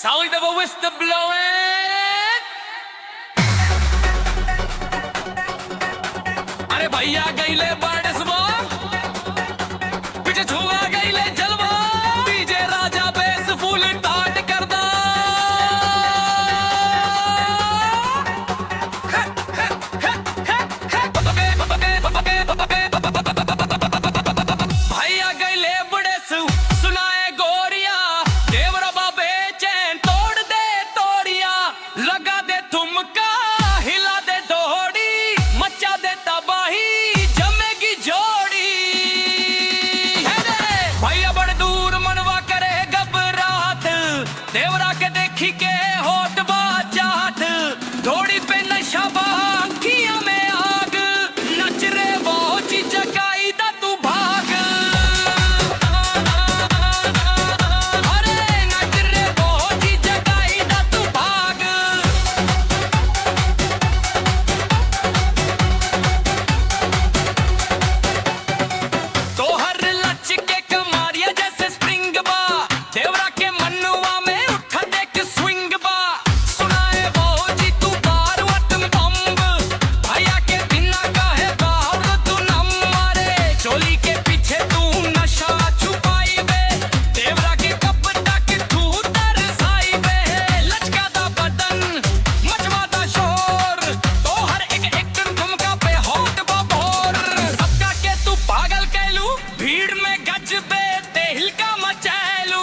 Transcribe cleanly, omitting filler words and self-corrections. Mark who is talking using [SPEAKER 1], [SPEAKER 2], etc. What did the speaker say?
[SPEAKER 1] Sound of a whistle blowing. अरे भैया गईले बाड़े सुबह पीछे छुआ गईले जलवा डीजे राजा बेस फुल टाट कर दा भैया गईले बड़े सुनाए गोरिया देवरा बाबे चैन तोड़ दे तोड़िया लगा दे तुमका हिला दे डोड़ी मचा दे तबाही जमेगी जोड़ी भैया बड़े दूर मनवा करे घबराहट देवरा के देखी के होठ बाजाट थोड़ी पे नशा बाखिया में आग नच रे वो जगाई दा तू भाग अरे नच रे वो जगाई दा तू भाग तो हर लच के कमारिया जैसे स्प्रिंग बा देवरा के मनुआ में उठा देख स्विंग बा सुनाए वो जी तू बार वतन बम्ब भैया के बिना काहे बाहर तू नम मारे चोली के पीछे तू नशा छुपाई बे देवरा के कपड़ा के तू तरसाई बे लचका दा बदन मचवा दा शोर तो हर एक ठुमका पे होट बबोर सबका के तू पागल कहलू भीड़ में गजबे तेल का मचैलू